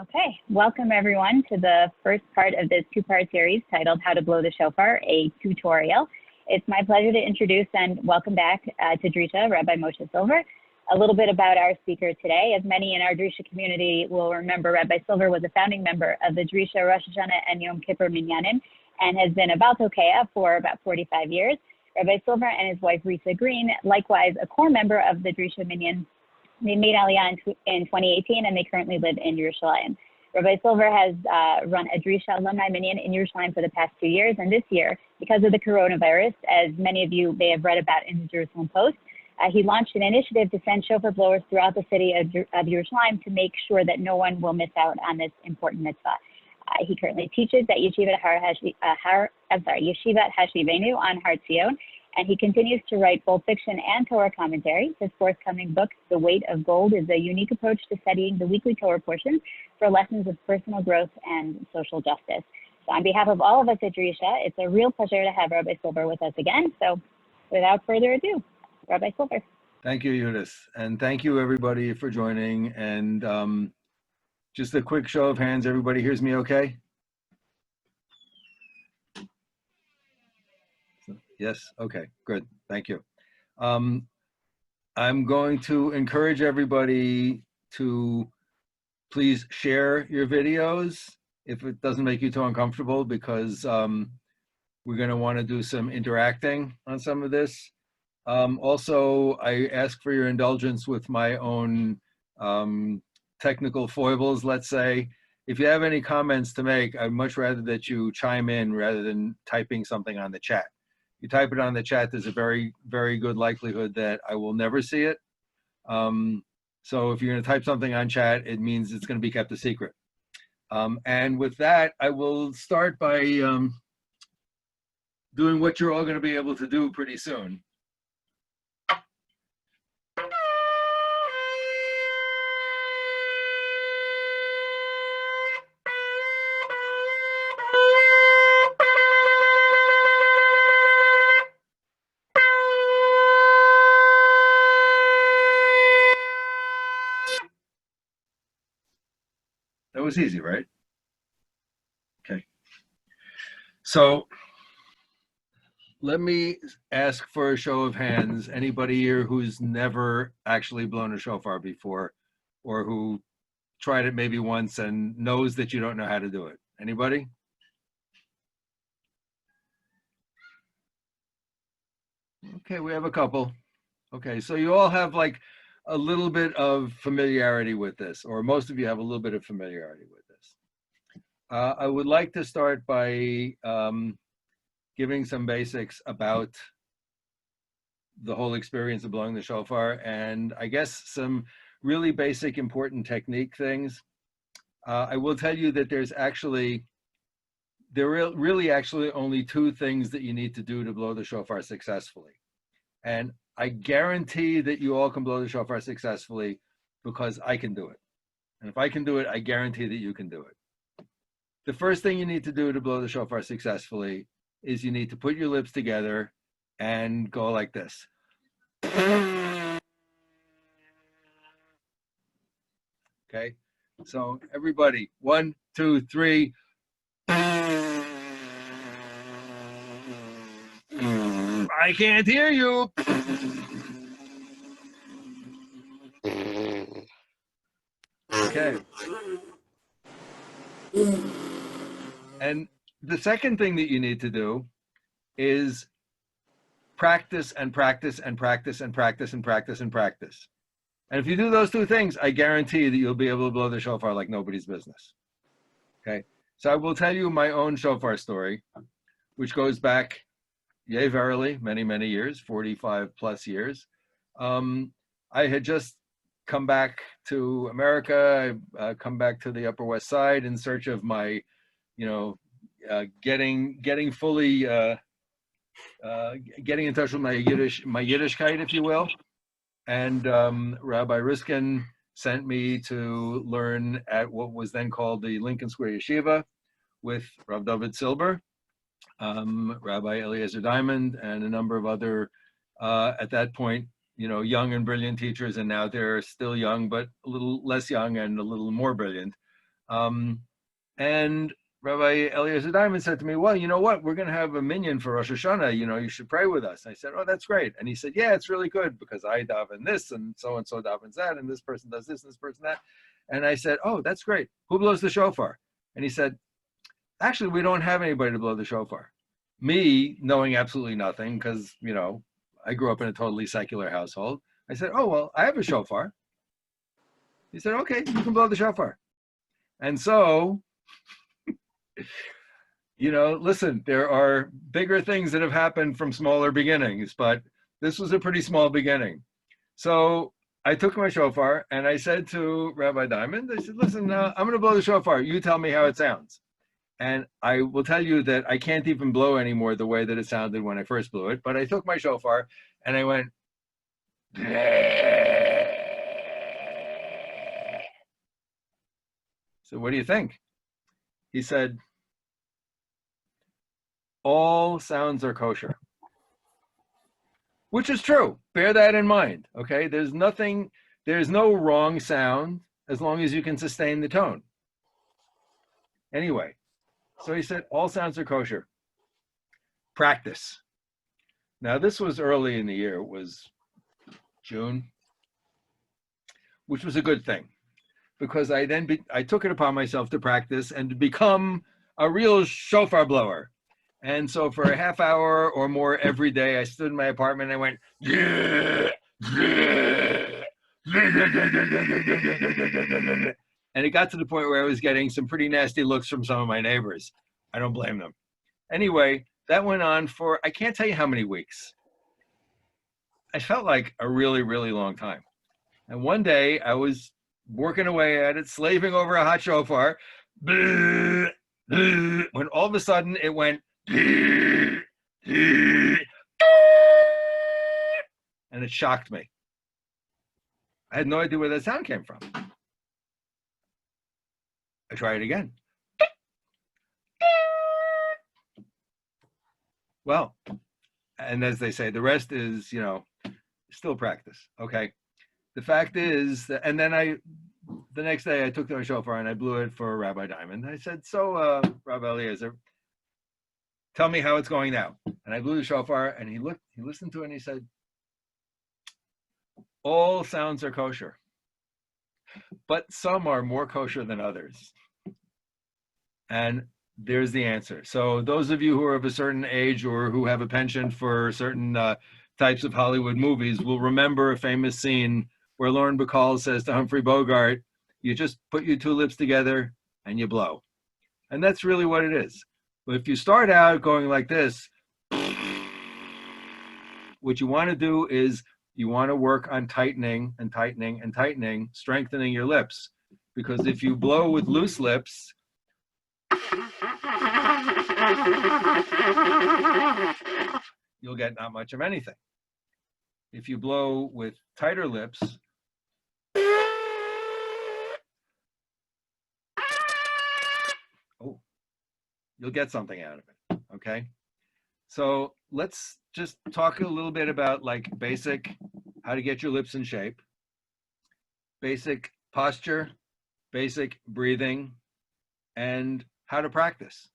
Okay, welcome everyone to the first part of this two-part series titled How to Blow the Shofar, a Tutorial. It's my pleasure to introduce and welcome back to Drisha, Rabbi Moshe Silver. A little bit about our speaker today. As many in our Drisha community will remember, Rabbi Silver was a founding member of the Drisha Rosh Hashanah and Yom Kippur Minyanim and has been a Baal Tokea for about 45 years. Rabbi Silver and his wife Risa Green, likewise a core member of the Drisha Minyan. They made Aliyah in 2018, and they currently live in Yerushalayim. Rabbi Silver has run a Drisha alumni minyan in Yerushalayim for the past 2 years, and this year, because of the coronavirus, as many of you may have read about in the Jerusalem Post, he launched an initiative to send shofar blowers throughout the city of Yerushalayim to make sure that no one will miss out on this important mitzvah. He currently teaches at Yeshivat Hashivenu on Har Tzion, and he continues to write both fiction and Torah commentary. His forthcoming book, The Weight of Gold, is a unique approach to studying the weekly Torah portions for lessons of personal growth and social justice. So on behalf of all of us at Drisha, it's a real pleasure to have Rabbi Silver with us again. So without further ado, Rabbi Silver. Thank you, Eunice. And thank you, everybody, for joining. And just a quick show of hands. Everybody hears me okay? Yes? Okay, good. Thank you. I'm going to encourage everybody to please share your videos if it doesn't make you too uncomfortable, because we're going to want to do some interacting on some of this. Also, I ask for your indulgence with my own technical foibles, let's say. If you have any comments to make, I'd much rather that you chime in rather than typing something on the chat. You type it on the chat, there's a very, very good likelihood that I will never see it. So if you're going to type something on chat, it means it's going to be kept a secret. And with that, I will start by doing what you're all going to be able to do pretty soon. That was easy, right? Okay. So let me ask for a show of hands. Anybody here who's never actually blown a shofar before, or who tried it maybe once and knows that you don't know how to do it? Anybody? Okay, we have a couple. Okay, so you all have like a little bit of familiarity with this, or most of you have a little bit of familiarity with this. I would like to start by giving some basics about the whole experience of blowing the shofar, and I guess some really basic important technique things. I will tell you that there are really actually only two things that you need to do to blow the shofar successfully. And I guarantee that you all can blow the shofar successfully because I can do it. And if I can do it, I guarantee that you can do it. The first thing you need to do to blow the shofar successfully is you need to put your lips together and go like this. Okay, so everybody, 1, 2, 3. I can't hear you. Okay. And the second thing that you need to do is practice and practice and practice and practice and practice and practice. And if you do those two things, I guarantee that you'll be able to blow the shofar like nobody's business. Okay. So I will tell you my own shofar story, which goes back, yea, verily, many, many years, 45 plus years. I had just come back to America. I come back to the Upper West Side in search of my, getting fully, getting in touch with my Yiddishkeit, if you will. And Rabbi Riskin sent me to learn at what was then called the Lincoln Square Yeshiva with Rabbi Silver, Rabbi Eliezer Diamond, and a number of other, at that point, young and brilliant teachers, and now they're still young, but a little less young and a little more brilliant. And Rabbi Eliezer Diamond said to me, well, you know what? We're going to have a minyan for Rosh Hashanah. You should pray with us. And I said, oh, that's great. And he said, yeah, it's really good because I daven this and so davens that, and this person does this and this person that. And I said, oh, that's great. Who blows the shofar? And he said, actually, we don't have anybody to blow the shofar. Me, knowing absolutely nothing, because, I grew up in a totally secular household. I said, oh, well, I have a shofar. He said, okay, you can blow the shofar. And so, listen, there are bigger things that have happened from smaller beginnings, but this was a pretty small beginning. So I took my shofar and I said to Rabbi Diamond, I said, listen, I'm going to blow the shofar. You tell me how it sounds. And I will tell you that I can't even blow anymore the way that it sounded when I first blew it. But I took my shofar and I went, so what do you think? He said, all sounds are kosher, which is true. Bear that in mind, okay? There's no wrong sound as long as you can sustain the tone. Anyway, so he said, all sounds are kosher. Practice. Now, this was early in the year. It was June, which was a good thing because I took it upon myself to practice and to become a real shofar blower. And so for a half hour or more every day, I stood in my apartment and I went, and it got to the point where I was getting some pretty nasty looks from some of my neighbors. I don't blame them. Anyway, that went on for, I can't tell you how many weeks. I felt like a really, really long time. And one day I was working away at it, slaving over a hot shofar, when all of a sudden it went, and it shocked me. I had no idea where that sound came from. I tried it again. Well, and as they say, the rest is, still practice. Okay. The fact is that, and then the next day I took the shofar and I blew it for Rabbi Diamond. I said, so, Rabbi Eliezer, tell me how it's going now. And I blew the shofar and he listened to it and he said, all sounds are kosher, but some are more kosher than others. And there's the answer. So those of you who are of a certain age or who have a penchant for certain types of Hollywood movies will remember a famous scene where Lauren Bacall says to Humphrey Bogart, you just put your two lips together and you blow. And that's really what it is. But if you start out going like this, what you want to do is you want to work on tightening and tightening and tightening, strengthening your lips. Because if you blow with loose lips, you'll get not much of anything. If you blow with tighter lips, you'll get something out of it, okay? So let's just talk a little bit about like basic, how to get your lips in shape, basic posture, basic breathing, and how to practice.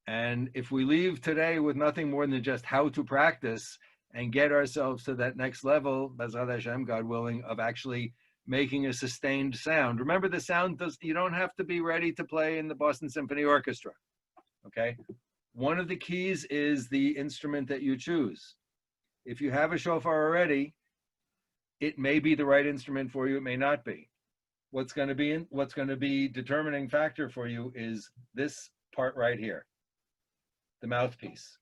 And if we leave today with nothing more than just how to practice and get ourselves to that next level, B'ezrat Hashem, God willing, of actually making a sustained sound. Remember, the sound you don't have to be ready to play in the Boston Symphony Orchestra, okay? One of the keys is the instrument that you choose. If you have a shofar already, it may be the right instrument for you, it may not be. What's going to be determining factor for you is this part right here, the mouthpiece.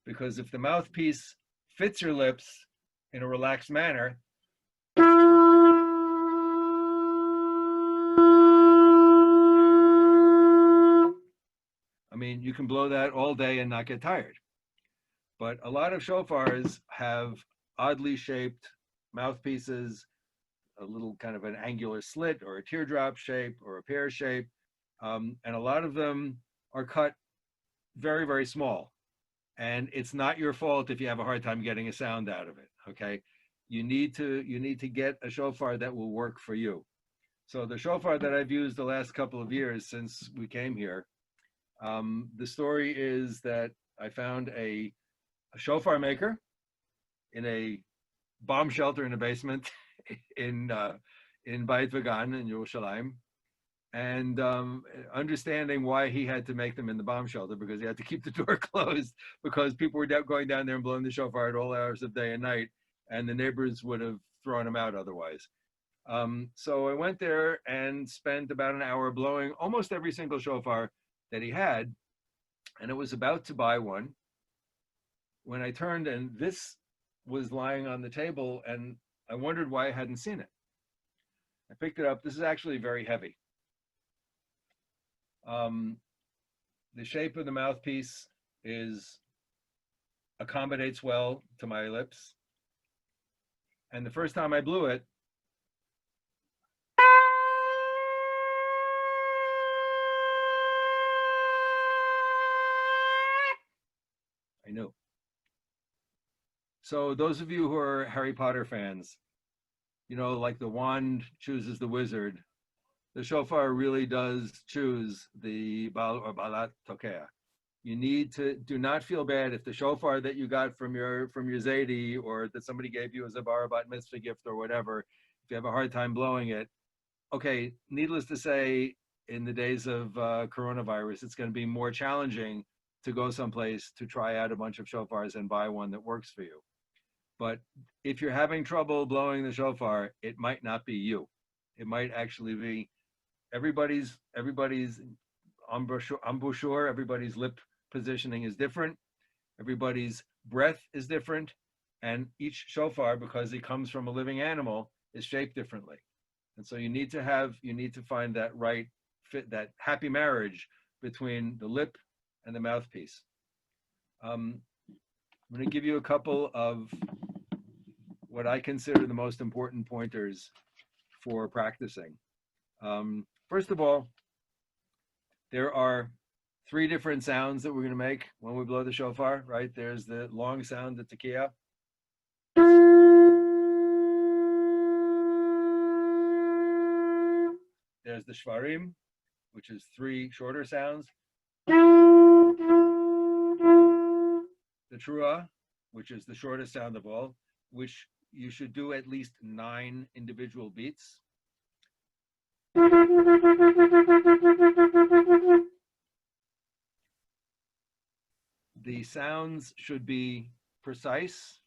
Because if the mouthpiece fits your lips in a relaxed manner, I mean, you can blow that all day and not get tired. But a lot of shofars have oddly shaped mouthpieces, a little kind of an angular slit or a teardrop shape or a pear shape. And a lot of them are cut very, very small. And it's not your fault if you have a hard time getting a sound out of it, okay? You need to get a shofar that will work for you. So the shofar that I've used the last couple of years since we came here, the story is that I found a shofar maker in a bomb shelter in a basement in Beit Vegan in Yerushalayim, and understanding why he had to make them in the bomb shelter, because he had to keep the door closed because people were going down there and blowing the shofar at all hours of day and night, and the neighbors would have thrown him out otherwise. So I went there and spent about an hour blowing almost every single shofar that he had, and I was about to buy one when I turned, and this was lying on the table, and I wondered why I hadn't seen it. I picked it up. This is actually very heavy. The shape of the mouthpiece accommodates well to my lips. And the first time I blew it, I knew. So those of you who are Harry Potter fans, you know, like the wand chooses the wizard, the shofar really does choose the Baal or Balat Tokea. You need to do not feel bad if the shofar that you got from your Zaidi, or that somebody gave you as a bar bat mitzvah gift or whatever, if you have a hard time blowing it. Okay, needless to say, in the days of coronavirus, it's going to be more challenging to go someplace to try out a bunch of shofars and buy one that works for you. But if you're having trouble blowing the shofar, it might not be you. It might actually be everybody's embouchure, everybody's lip positioning is different. Everybody's breath is different. And each shofar, because it comes from a living animal, is shaped differently. And so you need to find that right fit, that happy marriage between the lip and the mouthpiece. I'm going to give you a couple of what I consider the most important pointers for practicing. First of all, there are 3 different sounds that we're going to make when we blow the shofar, right? There's the long sound, the tekiah. There's the shvarim, which is 3 shorter sounds. The trua, which is the shortest sound of all, which you should do at least 9 individual beats. The sounds should be precise.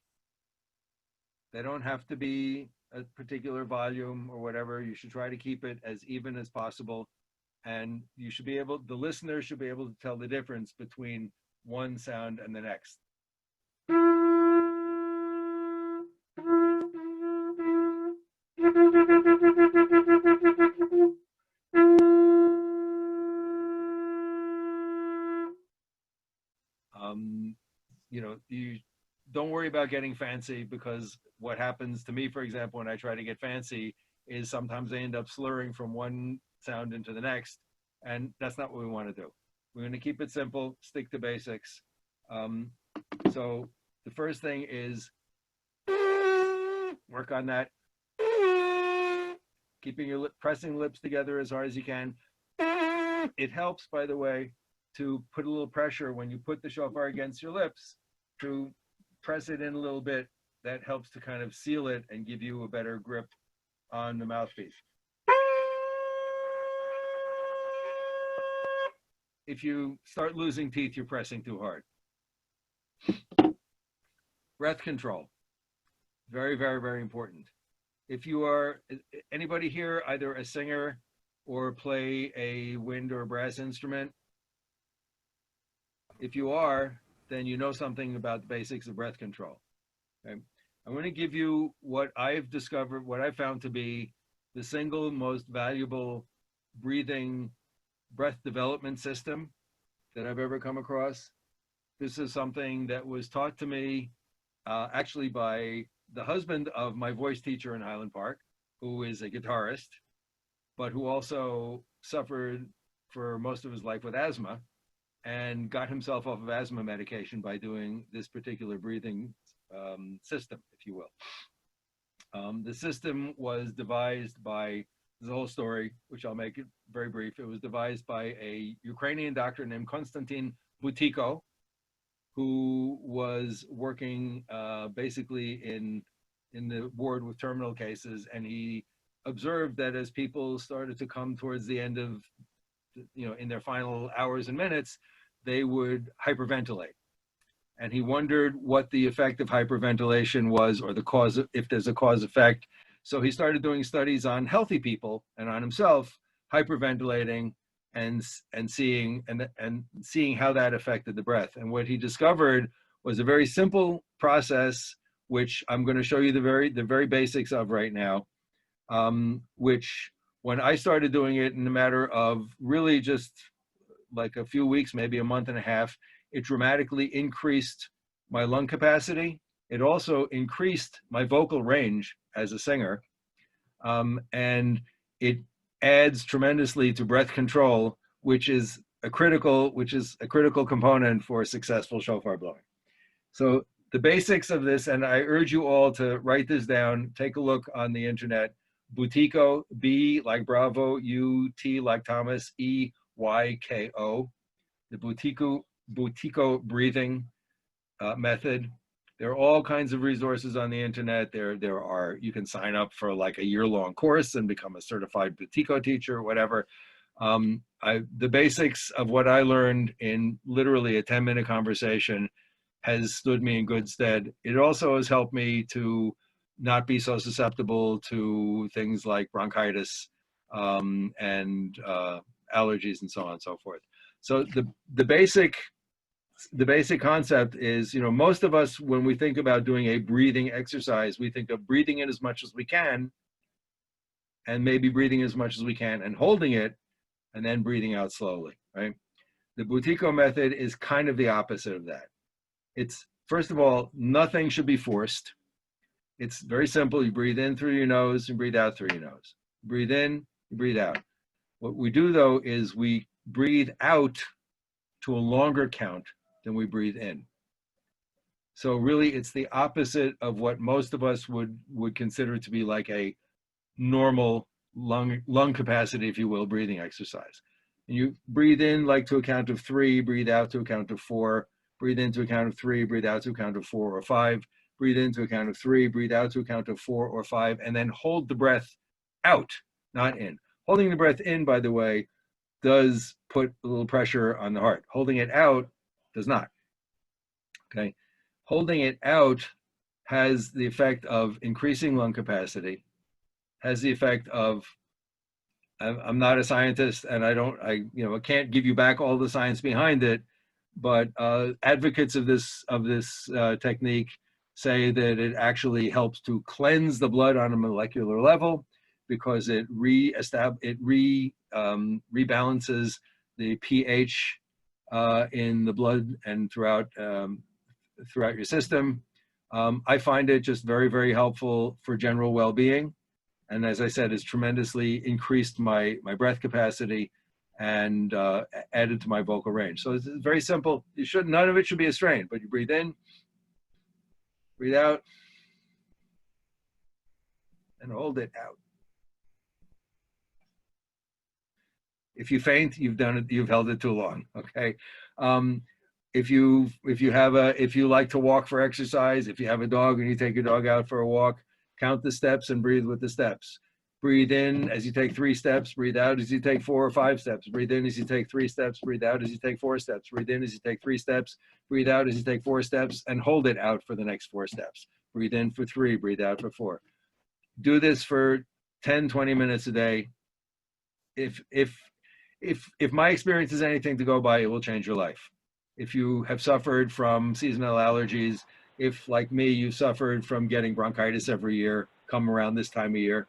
They don't have to be a particular volume or whatever. You should try to keep it as even as possible. And you should be able, the listener should be able to tell the difference between one sound and the next. You know, you don't worry about getting fancy, because what happens to me, for example, when I try to get fancy, is sometimes I end up slurring from one sound into the next, and that's not what we want to do. We're going to keep it simple, stick to basics. So the first thing is work on that, keeping your pressing lips together as hard as you can. It helps, by the way, to put a little pressure when you put the shofar against your lips, to press it in a little bit. That helps to kind of seal it and give you a better grip on the mouthpiece. If you start losing teeth, you're pressing too hard. Breath control, very, very, very important. If you are, anybody here either a singer or play a wind or brass instrument? If you are, then you know something about the basics of breath control. Okay? I'm going to give you what I've discovered, what I found to be the single most valuable breath development system that I've ever come across. This is something that was taught to me actually by the husband of my voice teacher in Highland Park, who is a guitarist, but who also suffered for most of his life with asthma, and got himself off of asthma medication by doing this particular breathing system, if you will. The system was devised by There's a whole story, which I'll make it very brief. It was devised by a Ukrainian doctor named Konstantin Butiko, who was working basically in the ward with terminal cases, and he observed that as people started to come towards the end of, in their final hours and minutes, they would hyperventilate. And he wondered what the effect of hyperventilation was, or the cause, if there's a cause effect. So he started doing studies on healthy people and on himself, hyperventilating and seeing how that affected the breath. And what he discovered was a very simple process, which I'm going to show you the very basics of right now, which when I started doing it in a matter of really just like a few weeks, maybe a month and a half, it dramatically increased my lung capacity. It also increased my vocal range as a singer. And it adds tremendously to breath control, which is a critical component for successful shofar blowing. So the basics of this, and I urge you all to write this down, take a look on the internet. Butiko, B like Bravo, U-T like Thomas, E-Y-K-O. The Butiko breathing method. There are all kinds of resources on the internet. You can sign up for like a year-long course and become a certified Butiko teacher, whatever. The basics of what I learned in literally a 10-minute conversation has stood me in good stead. It also has helped me to not be so susceptible to things like bronchitis and allergies and so on and so forth. So the basic concept is, most of us, when we think about doing a breathing exercise, we think of breathing in as much as we can, and maybe breathing as much as we can and holding it, and then breathing out slowly, right? The Butiko method is kind of the opposite of that. It's, first of all, nothing should be forced. It's very simple. You breathe in through your nose and breathe out through your nose. Breathe in, you breathe out. What we do, though, is we breathe out to a longer count than we breathe in. So really, it's the opposite of what most of us would consider to be like a normal lung capacity, if you will, breathing exercise. And you breathe in like to a count of 3, breathe out to a count of 4, breathe in to a count of 3, breathe out to a count of 4 or 5, breathe in to a count of 3, breathe out to a count of 4 or 5, and then hold the breath out, not in. Holding the breath in, by the way, does put a little pressure on the heart. Holding it out does not. Okay. Holding it out has the effect of increasing lung capacity, has the effect of, I'm not a scientist and I can't give you back all the science behind it, but advocates of this technique say that it actually helps to cleanse the blood on a molecular level, because it rebalances the pH in the blood and throughout your system. I find it just very, very helpful for general well-being, and as I said, it's tremendously increased my breath capacity and added to my vocal range. So it's very simple. None of it should be a strain, but you breathe in, breathe out, and hold it out. If you faint, you've done it. You've held it too long. Okay. If you like to walk for exercise, if you have a dog and you take your dog out for a walk, count the steps and breathe with the steps. Breathe in as you take 3 steps. Breathe out as you take 4 or 5 steps. Breathe in as you take 3 steps. Breathe out as you take 4 steps. Breathe in as you take 3 steps. Breathe out as you take 4 steps, and hold it out for the next 4 steps. Breathe in for 3. Breathe out for 4. Do this for 10, 20 minutes a day. If my experience is anything to go by, it will change your life. If you have suffered from seasonal allergies, if like me, you suffered from getting bronchitis every year, come around this time of year,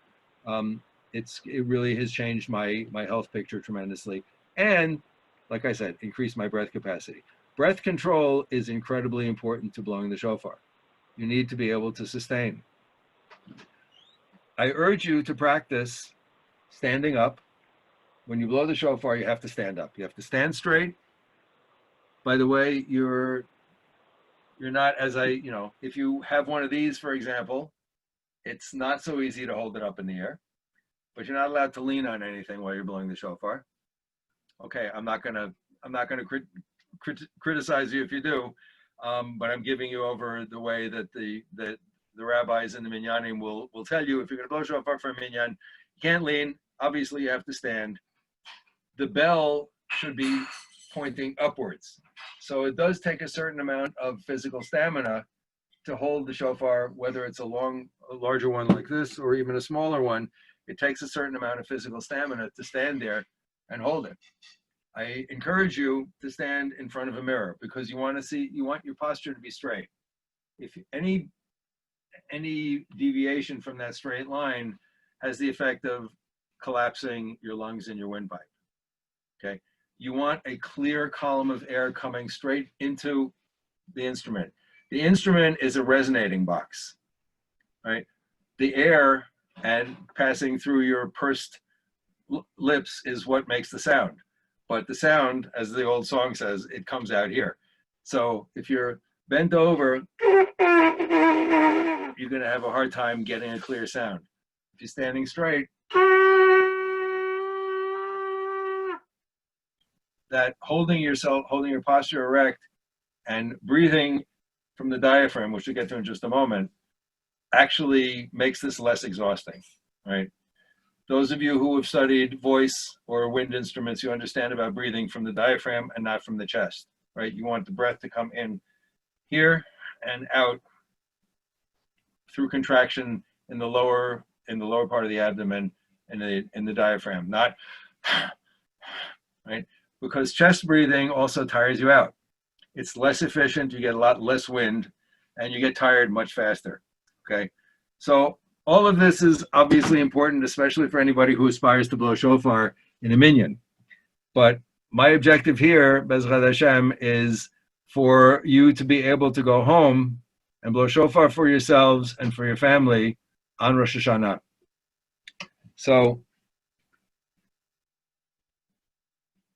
it really has changed my health picture tremendously. And like I said, increased my breath capacity. Breath control is incredibly important to blowing the shofar. You need to be able to sustain. I urge you to practice standing up. When you blow the shofar, you have to stand up. You have to stand straight. By the way, you're not, if you have one of these, for example, it's not so easy to hold it up in the air, but you're not allowed to lean on anything while you're blowing the shofar. Okay, I'm not gonna criticize you if you do, but I'm giving you over the way that the rabbis and the minyanim will tell you. If you're gonna blow shofar for a minyan, you can't lean. Obviously, you have to stand. The bell should be pointing upwards. So it does take a certain amount of physical stamina to hold the shofar, whether it's a larger one like this or even a smaller one. It takes a certain amount of physical stamina to stand there and hold it. I encourage you to stand in front of a mirror because you want your posture to be straight. If any deviation from that straight line has the effect of collapsing your lungs and your windpipe. Okay, you want a clear column of air coming straight into the instrument. The instrument is a resonating box, right? The air and passing through your pursed lips is what makes the sound. But the sound, as the old song says, it comes out here. So if you're bent over, you're going to have a hard time getting a clear sound. If you're standing straight, that holding your posture erect and breathing from the diaphragm, which we'll get to in just a moment, actually makes this less exhausting, right? Those of you who have studied voice or wind instruments, you understand about breathing from the diaphragm and not from the chest, right? You want the breath to come in here and out through contraction in the lower part of the abdomen and in the diaphragm, not right? Because chest breathing also tires you out. It's less efficient, you get a lot less wind, and you get tired much faster, okay? So all of this is obviously important, especially for anybody who aspires to blow shofar in a minyan. But my objective here, Bezrat Hashem, is for you to be able to go home and blow shofar for yourselves and for your family on Rosh Hashanah. So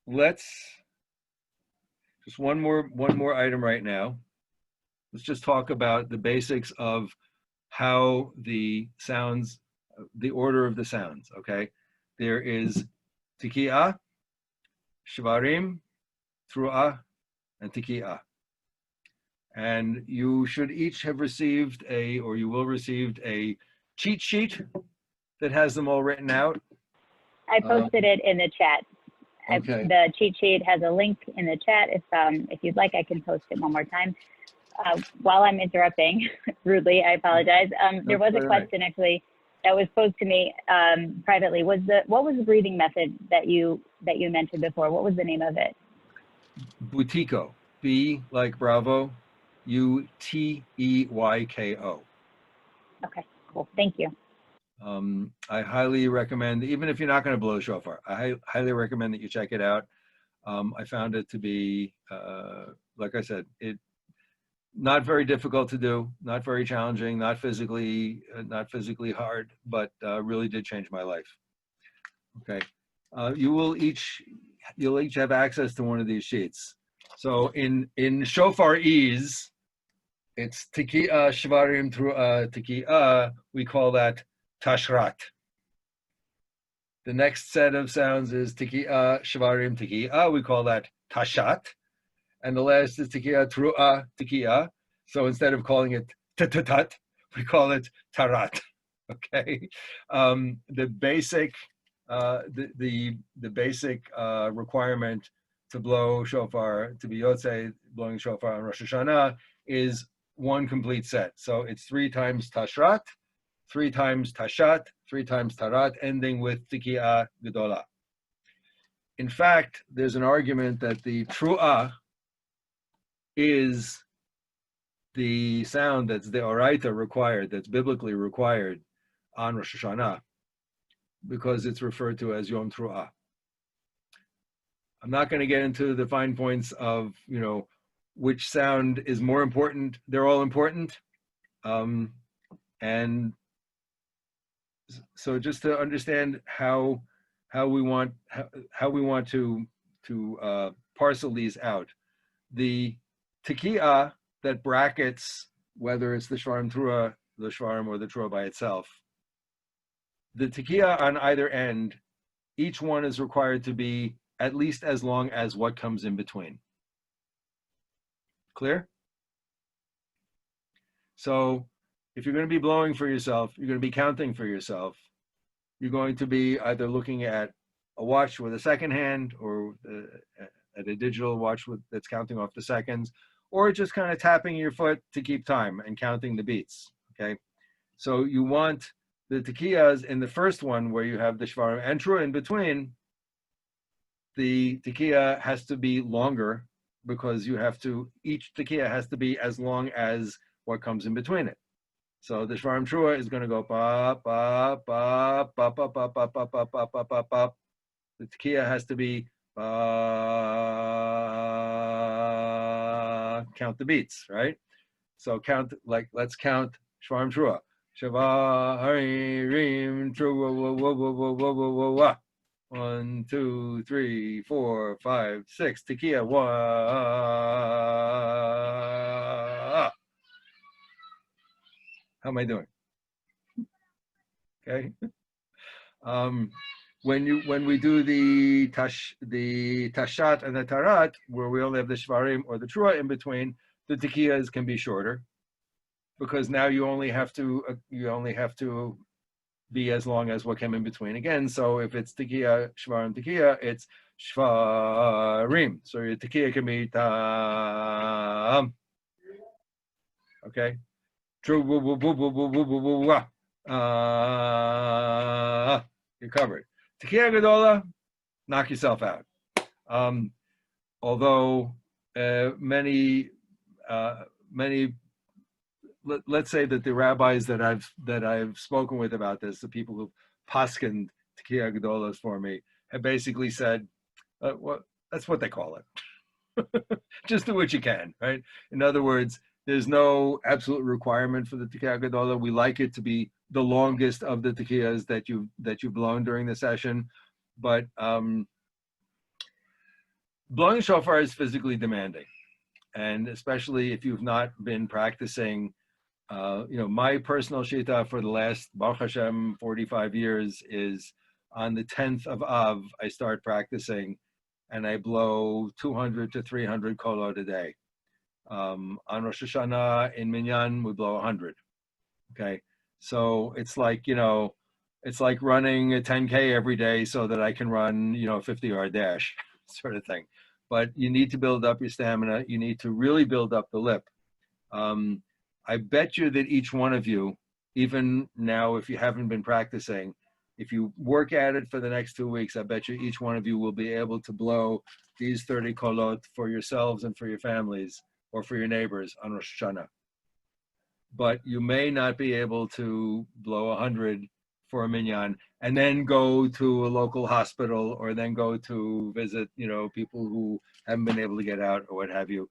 let's just one more item right now. Let's just talk about the basics of how the sounds, the order of the sounds, okay? There is tiki'ah, shvarim, tru'ah, and tiki'ah. And you should each have received you will receive a cheat sheet that has them all written out. I posted it in the chat. Okay. The cheat sheet has a link in the chat. If you'd like, I can post it one more time. While I'm interrupting rudely, I apologize. There was a question actually that was posed to me privately. What was the breathing method that you mentioned before? What was the name of it? Buteyko. B like Bravo. Uteyko. Okay, cool. Thank you. I highly recommend, even if you're not going to blow shofar, I highly recommend that you check it out. I found it to be, like I said, not very difficult to do, not very challenging, not physically hard, but really did change my life. Okay, you'll each have access to one of these sheets. So in shofar ease, it's tiki'ah, shvarim, tru'ah, tiki'ah. We call that tashrat. The next set of sounds is tiki'ah, shvarim, tiki'ah. We call that tashat. And the last is tiki'ah, tru'ah, tiki'ah. So instead of calling it tatatat, we call it tarat. Okay. The basic requirement to blow shofar, to be yotze, blowing shofar on Rosh Hashanah, is one complete set. So it's 3 times tashrat, 3 times tashat, 3 times tarat, ending with tiki'ah gedola. In fact, there's an argument that the tru'ah is the sound that's the oraita required, that's biblically required on Rosh Hashanah, because it's referred to as Yom Tru'ah. I'm not going to get into the fine points of, which sound is more important. They're all important. And so just to understand how we want to parcel these out, the tiki'ah that brackets whether it's the shvarim tru'ah, the shvarim, or the tru'ah by itself, the tekiah on either end, each one is required to be at least as long as what comes in between. Clear? So if you're going to be blowing for yourself, you're going to be counting for yourself. You're going to be either looking at a watch with a second hand, or at a digital watch that's counting off the seconds, or just kind of tapping your foot to keep time and counting the beats, okay? So you want the tekiyahs in the first one, where you have the shvarim and trua in between, the tekiyah has to be longer, because you have to, each tekiyah has to be as long as what comes in between it. So the shvarim trua is going to go pa pa pa pa pa pa pa pa pa pa pa pa pa. The tekiah has to be count the beats, right? So count, like, let's count shvarim trua. Shvarim trua wa wa wa wa wa wa wa wa. 1, 2, 3, 4, 5, 6. Tekiah wa. How am I doing? Okay. When we do the tashat and the tarat, where we only have the shvarim or the trua in between, the tekiyahs can be shorter, because now you only have to be as long as what came in between. Again, so if it's tekiyah shvarim tekiyah, it's shvarim. So your tekiyah can be tam. Okay. You're covered. Tekiah Gedola, knock yourself out. Although many, let's say that the rabbis that I've spoken with about this, the people who've paskened Tekiah Gedolas for me, have basically said, well, that's what they call it. Just do what you can, right? In other words, there's no absolute requirement for the Tekiah Gedola. We like it to be the longest of the tekiyahs that you've blown during the session, but blowing shofar is physically demanding, and especially if you've not been practicing. My personal shita for the last, Baruch Hashem, 45 years is on the 10th of Av, I start practicing, and I blow 200 to 300 kolot a day. On Rosh Hashanah in Minyan, we blow 100. Okay, so it's like, it's like running a 10K every day so that I can run, a 50-yard dash sort of thing. But you need to build up your stamina. You need to really build up the lip. I bet you that each one of you, even now, if you haven't been practicing, if you work at it for the next 2 weeks, I bet you each one of you will be able to blow these 30 kolot for yourselves and for your families, or for your neighbors on Rosh Hashanah. But you may not be able to blow 100 for a minyan and then go to a local hospital, or then go to visit, people who haven't been able to get out, or what have you.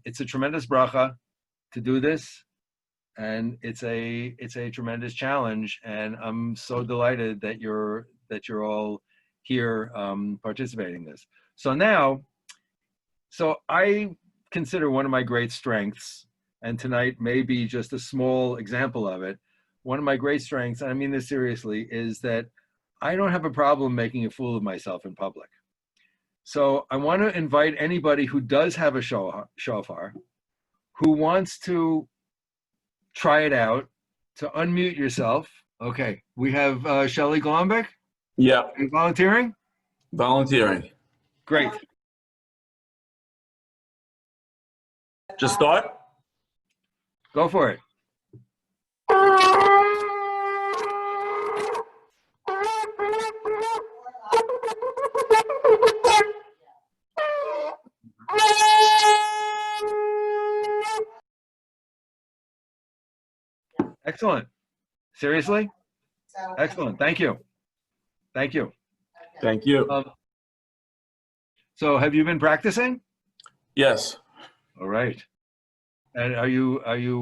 It's a tremendous bracha to do this, and it's a tremendous challenge. And I'm so delighted that you're all here participating in this. So I consider one of my great strengths, and tonight may be just a small example of it. One of my great strengths, and I mean this seriously, is that I don't have a problem making a fool of myself in public. So I want to invite anybody who does have a shofar, who wants to try it out, to unmute yourself. Okay, we have Shelley Glombeck. Yeah. Are you volunteering? Volunteering. Great. Just start? Go for it. Excellent. Seriously? Excellent. Thank you. Thank you. Thank you. So have you been practicing? Yes. All right. And are you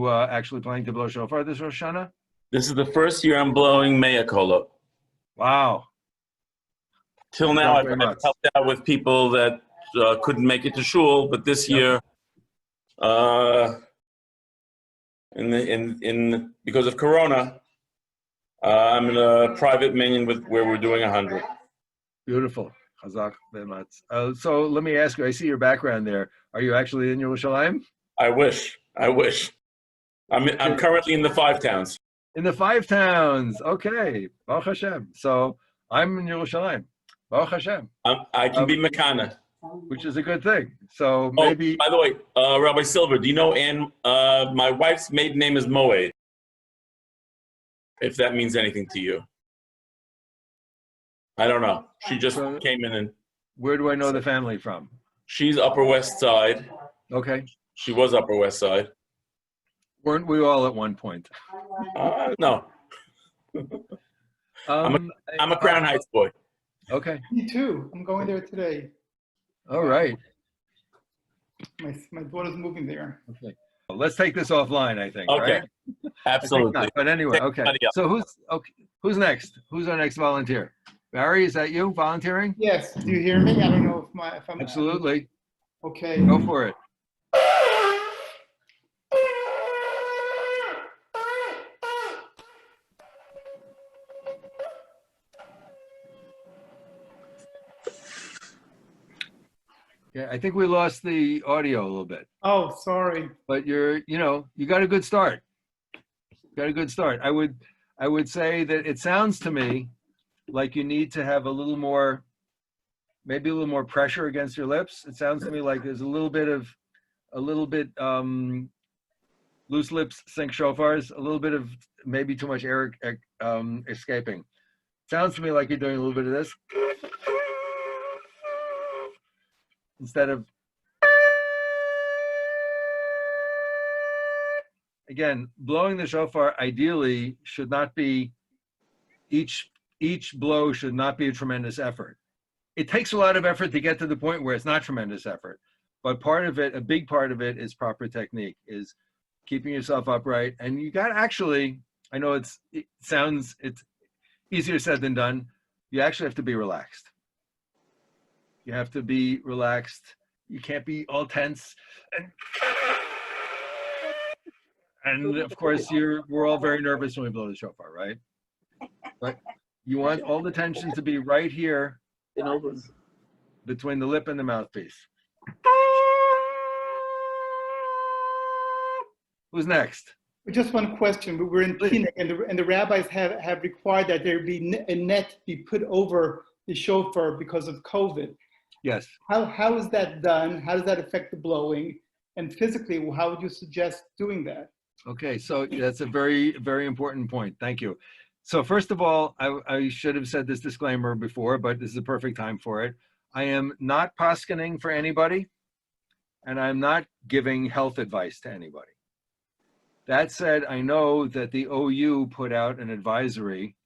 actually planning to blow shofar this Rosh Hashanah? This is the first year I'm blowing Mea Kola. Wow. Till now, I've Congrats. helped out with people that couldn't make it to shul, but this year, because of Corona, I'm in a private minyan where we're doing 100. Beautiful. Chazak Bematz. So let me ask you, I see your background there. Are you actually in Yerushalayim? I wish. I'm currently in the 5 towns. In the 5 towns. Okay. Baruch Hashem. So I'm in Yerushalayim. Baruch Hashem. I can be Mekana. Which is a good thing. So maybe. Oh, by the way, Rabbi Silver, do you know Anne? My wife's maiden name is Moed. If that means anything to you. I don't know. She just came in and. Where do I know the family from? She's Upper West Side. Okay. She was Upper West Side. Weren't we all at one point? No. I'm a Crown Heights boy. Okay. Me too. I'm going there today. All right. My daughter's moving there. Okay. Well, let's take this offline, I think. Okay. Right? Absolutely. But anyway, okay. So who's next? Who's our next volunteer? Barry, is that you volunteering? Yes. Do you hear me? I don't know if I'm. Absolutely. Okay. Go for it. Yeah, I think we lost the audio a little bit. Oh, sorry. But you got a good start. Got a good start. I would say that it sounds to me like you need to have maybe a little more pressure against your lips. It sounds to me like there's a little bit loose lips sink shofars, a little bit of maybe too much air escaping. Sounds to me like you're doing a little bit of this. Instead of, again, blowing the shofar ideally should not be, each blow should not be a tremendous effort. It takes a lot of effort to get to the point where it's not tremendous effort. But a big part of it is proper technique, is keeping yourself upright. And you got actually, I know it's easier said than done. You actually have to be relaxed. You have to be relaxed. You can't be all tense. And of course, we're all very nervous when we blow the shofar, right? But you want all the tension to be right here between the lip and the mouthpiece. Who's next? Just one question. We were in Teaneck, and the rabbis have required that there be a net be put over the shofar because of COVID. Yes. How is that done? How does that affect the blowing? And physically, how would you suggest doing that? Okay, so that's a very, very important point. Thank you. So first of all, I should have said this disclaimer before, but this is the perfect time for it. I am not poskening for anybody, and I'm not giving health advice to anybody. That said, I know that the OU put out an advisory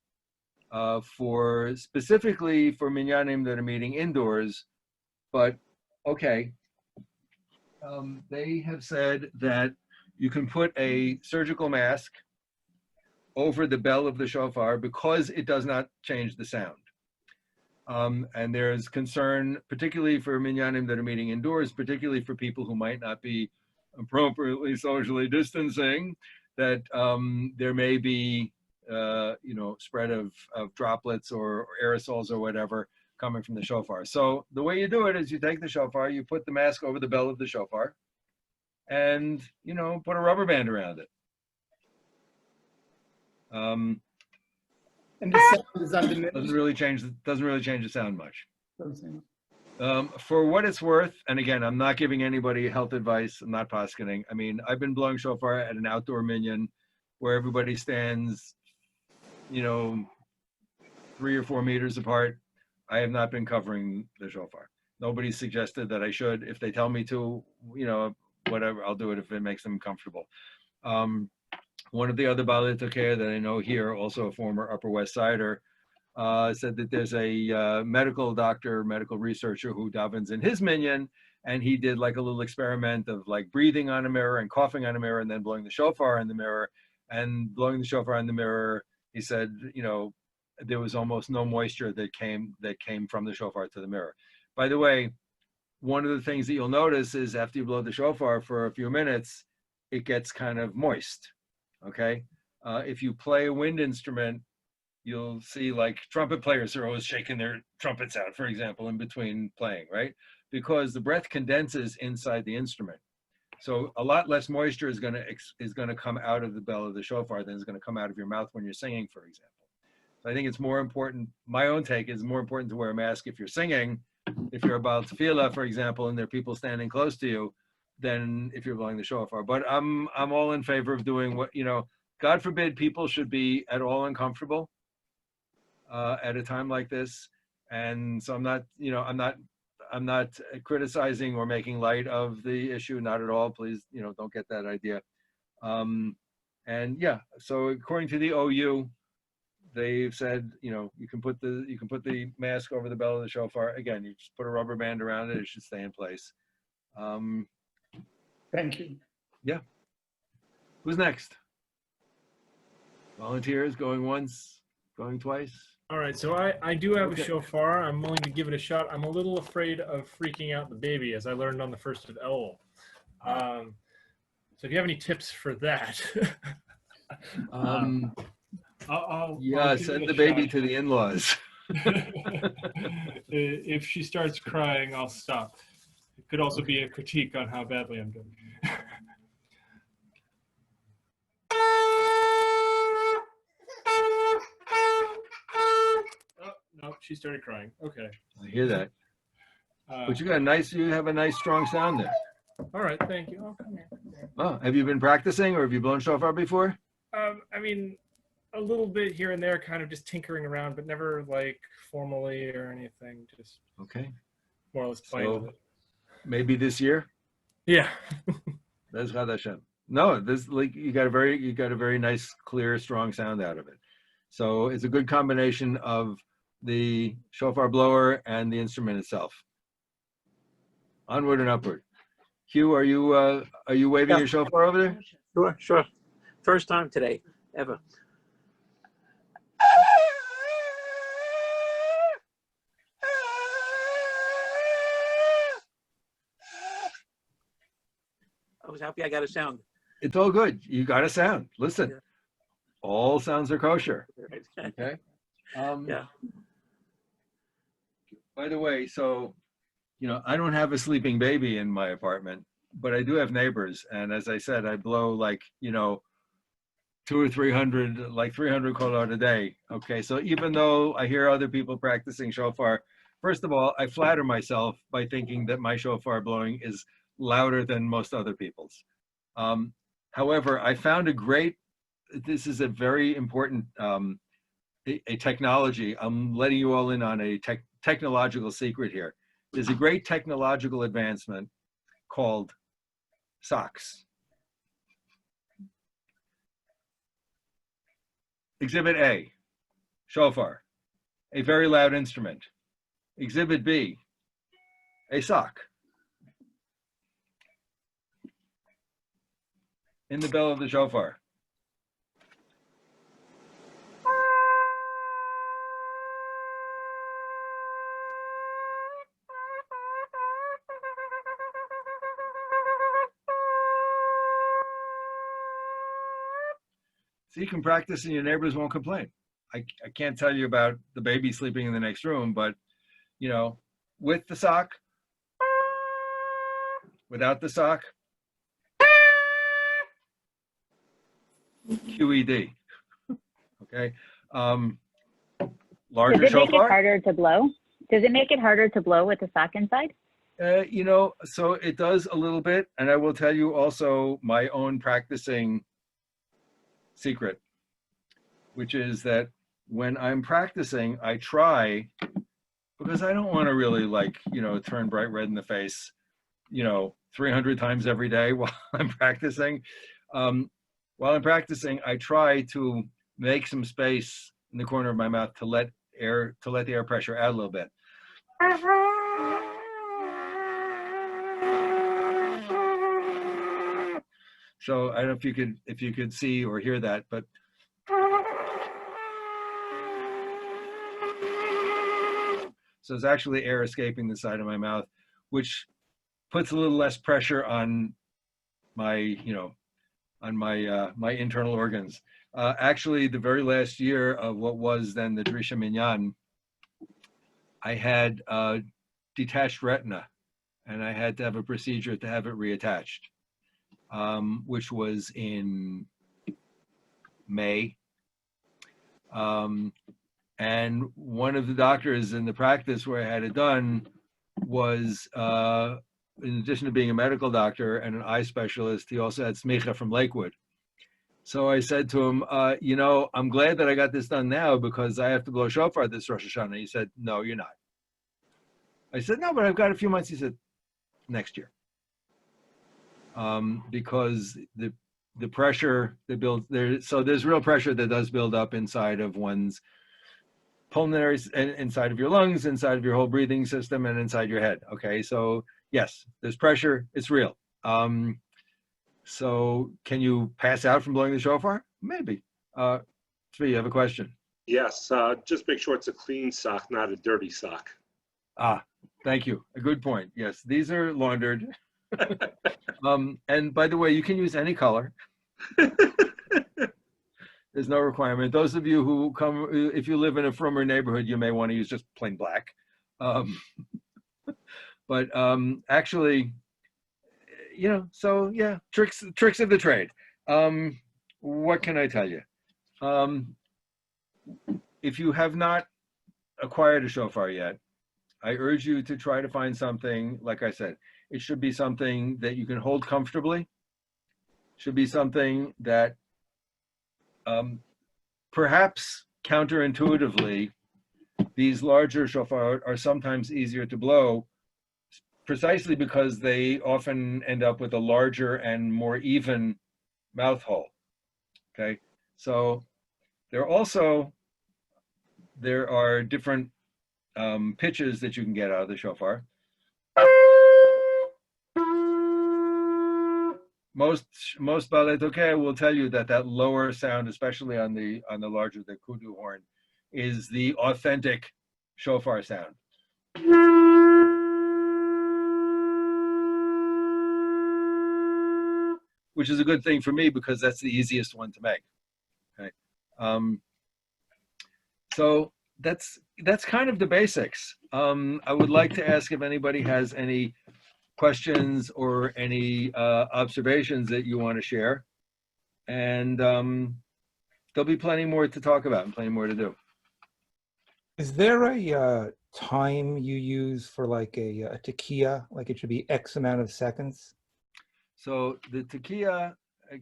specifically for minyanim that are meeting indoors. But okay, they have said that you can put a surgical mask over the bell of the shofar because it does not change the sound. And there's concern, particularly for minyanim that are meeting indoors, particularly for people who might not be appropriately socially distancing, that there may be, spread of droplets or aerosols or whatever coming from the shofar. So the way you do it is you take the shofar, you put the mask over the bell of the shofar, and put a rubber band around it. And the sound is undiminished. Doesn't really change the sound much. For what it's worth, and again, I'm not giving anybody health advice. I'm not poskening. I mean, I've been blowing shofar at an outdoor minyan where everybody stands, 3 or 4 meters apart. I have not been covering the shofar. Nobody suggested that I should. If they tell me to, whatever, I'll do it if it makes them comfortable. One of the other Baalei Tokea that I know here, also a former Upper West Sider, said that there's a medical researcher who davens in his minyan, and he did like a little experiment of like breathing on a mirror and coughing on a mirror and then blowing the shofar in the mirror. And blowing the shofar in the mirror, he said, there was almost no moisture that came from the shofar to the mirror. By the way, one of the things that you'll notice is after you blow the shofar for a few minutes, it gets kind of moist, okay? If you play a wind instrument you'll see like trumpet players are always shaking their trumpets out, for example, in between playing, right? Because the breath condenses inside the instrument. So a lot less moisture is gonna come out of the bell of the shofar than is gonna come out of your mouth when you're singing, for example. So I think it's more important, my own take is more important to wear a mask if you're singing, if you're about tefillah, for example, and there are people standing close to you, than if you're blowing the shofar. But I'm all in favor of doing what, God forbid people should be at all uncomfortable at a time like this. And so I'm not criticizing or making light of the issue, not at all. Please, don't get that idea. And yeah, so according to the OU, they've said, you can put the mask over the bell of the shofar. Again, you just put a rubber band around it; it should stay in place. Thank you. Yeah. Who's next? Volunteers going once, going twice. All right, so I do have a shofar. I'm willing to give it a shot. I'm a little afraid of freaking out the baby, as I learned on the first of Elul. So if you have any tips for that, I'll send the shot. baby to the in-laws. If she starts crying, I'll stop. It could also be a critique on how badly I'm doing. Nope, she started crying. Okay. I hear that. But you have a nice strong sound there. All right, thank you. Oh, come here. Oh, have you been practicing or have you blown shofar before? I mean, a little bit here and there, kind of just tinkering around, but never like formally or anything. Just okay. More or less playing with it. Maybe this year? Yeah. That's Hashem. No, this you got a very nice, clear, strong sound out of it. So it's a good combination of the shofar blower and the instrument itself. Onward and upward. Hugh, are you waving your shofar over there? Sure. First time today, ever. I was happy I got a sound. It's all good. You got a sound. Listen, Yeah. All sounds are kosher. Right. Okay. Yeah. By the way, so, I don't have a sleeping baby in my apartment, but I do have neighbors. And as I said, I blow like, 200 or 300, like 300 kolot a day. Okay. So even though I hear other people practicing shofar, first of all, I flatter myself by thinking that my shofar blowing is louder than most other people's. However, I found this is a very important, a technology. I'm letting you all in on a technological secret here. There's a great technological advancement called socks. Exhibit A, shofar, a very loud instrument. Exhibit B, a sock. In the bell of the shofar. So you can practice and your neighbors won't complain. I can't tell you about the baby sleeping in the next room, but, with the sock, without the sock, QED. Okay. Larger Does it make it shofar. harder to blow? Does it make it harder to blow with the sock inside? So it does a little bit. And I will tell you also my own practicing secret, which is that when I'm practicing, I try, because I don't want to really turn bright red in the face, 300 times every day while I'm practicing. While I'm practicing, I try to make some space in the corner of my mouth to let the air pressure out a little bit. So I don't know if you could see or hear that, but so it's actually air escaping the side of my mouth, which puts a little less pressure on my, my internal organs. Actually, the very last year of what was then the Drisha Minyan, I had detached retina, and I had to have a procedure to have it reattached, which was in May. And one of the doctors in the practice where I had it done was, in addition to being a medical doctor and an eye specialist, he also had smicha from Lakewood. So I said to him, you know, I'm glad that I got this done now because I have to blow shofar this Rosh Hashanah. He said, no, you're not. I said, no, but I've got a few months. He said, next year. Because the pressure that builds there, so there's real pressure that does build up inside of one's pulmonary, and inside of your lungs, inside of your whole breathing system, and inside your head. Okay, so yes, there's pressure. It's real. So can you pass out from blowing the shofar? Maybe. Tzvi, you have a question? Yes, just make sure it's a clean sock, not a dirty sock. Ah, thank you. A good point. Yes, these are laundered. And by the way, you can use any color. There's no requirement. Those of you who come, if you live in a frummer neighborhood, you may want to use just plain black. But actually, you know, so yeah, tricks of the trade. What can I tell you? If you have not acquired a shofar yet, I urge you to try to find something, like I said, it should be something that you can hold comfortably. Should be something that perhaps counterintuitively, these larger shofar are sometimes easier to blow precisely because they often end up with a larger and more even mouth hole. Okay, so there are different pitches that you can get out of the shofar. Most balei tokeh will tell you that lower sound, especially on the larger, the kudu horn, is the authentic shofar sound. Which is a good thing for me because that's the easiest one to make. Okay, so that's kind of the basics. I would like to ask if anybody has any questions or any observations that you want to share, and there'll be plenty more to talk about and plenty more to do. Is there a time you use for like a tekiah? Like it should be X amount of seconds? So the tekiah,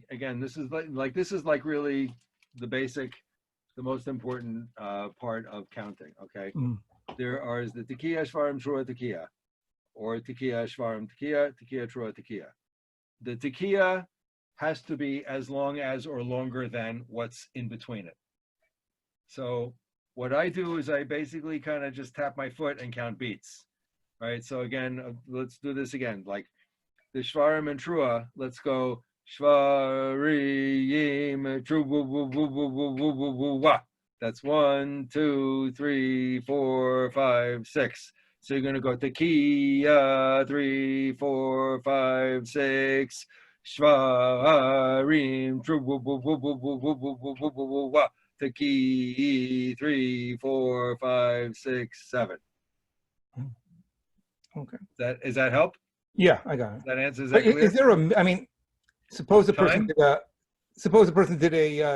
again, this is like really the basic, the most important part of counting. Okay, there are the tekiah, shvarim, trua, tekiah, or tekiah, shvarim, tekiah, tekiah, trua, tekiah. The tekiah has to be as long as or longer than what's in between it. So what I do is I basically kind of just tap my foot and count beats, right? So again, let's do this again. Like the shvarim and trua, let's go shvarim, trua. That's 1, 2, 3, 4, 5, 6. So you're going to go tekiah, 3, 4, 5, 6, shvarim, trua, tekiah, 3, 4, 5, 6, 7. Okay. Is that help? Yeah, I got it. That answers that clear? Is there I mean, suppose a person did a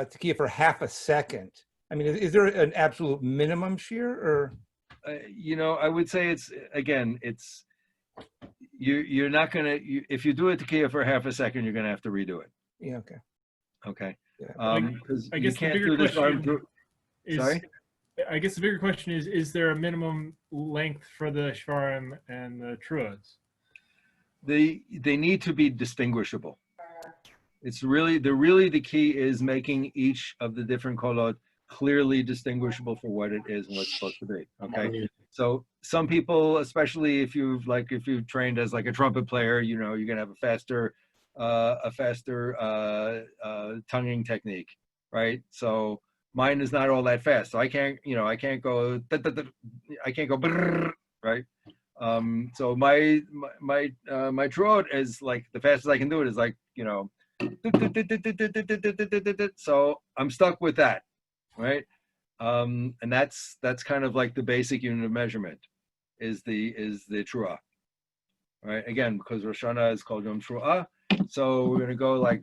tekiah for half a second. I mean, is there an absolute minimum shear, or? You know, I would say you're not gonna, if you do a tekiah for half a second, you're gonna have to redo it. Yeah. Okay. Okay. Yeah. Because I you guess can't the bigger do this question is, sorry? I guess the bigger question is there a minimum length for the shvarim and the truas? They need to be distinguishable. It's really the key is making each of the different kolot clearly distinguishable for what it is and what it's supposed to be. Okay. So some people, especially if you've trained as like a trumpet player, you know, you're gonna have a faster tonguing technique, right? So mine is not all that fast. So I can't go brrr, right? So my throat is like, the fastest I can do it is like, you know, so I'm stuck with that, right? And that's kind of like the basic unit of measurement is the truah, right? Again, because Rosh Hashanah is called Yom Truah, so we're gonna go like,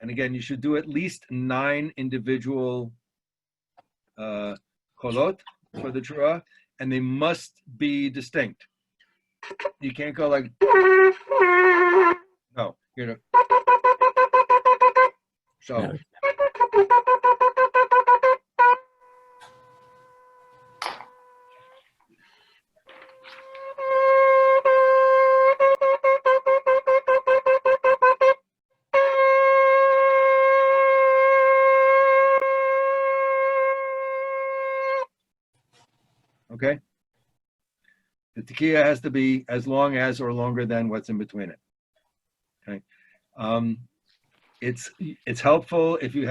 and again, you should do at least 9 individual kolot for the truah, and they must be distinct. You can't go like, no, you know. So. Okay. The tekiah has to be as long as or longer than what's in between it. Okay. It's helpful if you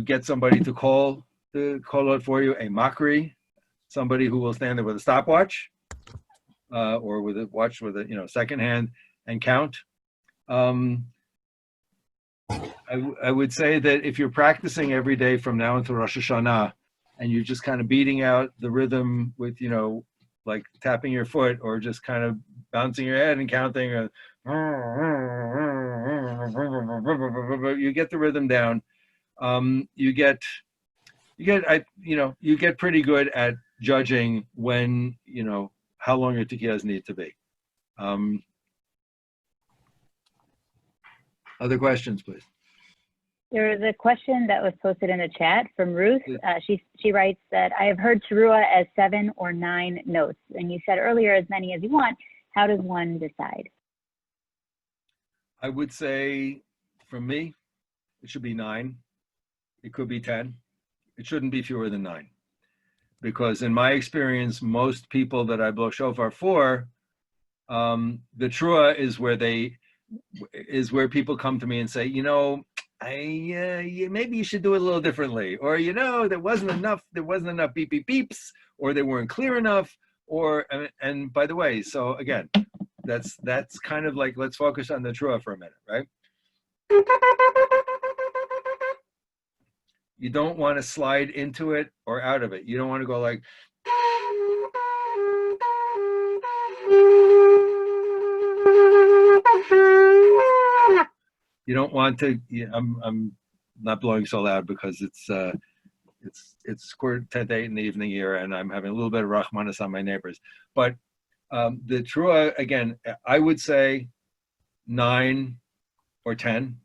get somebody to call the kolot for you, a makri, somebody who will stand there with a stopwatch or with a watch with a second hand and count. I would say that if you're practicing every day from now until Rosh Hashanah, and you're just kind of beating out the rhythm with, like tapping your foot or just kind of bouncing your head and counting, you get the rhythm down. You get pretty good at judging when, how long your tekiyahs need to be. Other questions, please. There was a question that was posted in the chat from Ruth. She writes that I have heard teruah as 7 or 9 notes, and you said earlier as many as you want. How does one decide? I would say, for me, it should be 9. It could be 10. It shouldn't be fewer than 9, because in my experience, most people that I blow shofar for, the teruah is where people come to me and say, maybe you should do it a little differently, or there wasn't enough beep beep beeps, or they weren't clear enough, and by the way, so again, that's kind of like, let's focus on the teruah for a minute, right? You don't want to slide into it or out of it. You don't want to go like, you don't want to. I'm not blowing so loud because it's 10:08 in the evening here, and I'm having a little bit of rachmanis on my neighbors. But the teruah, again, I would say 9 or 10.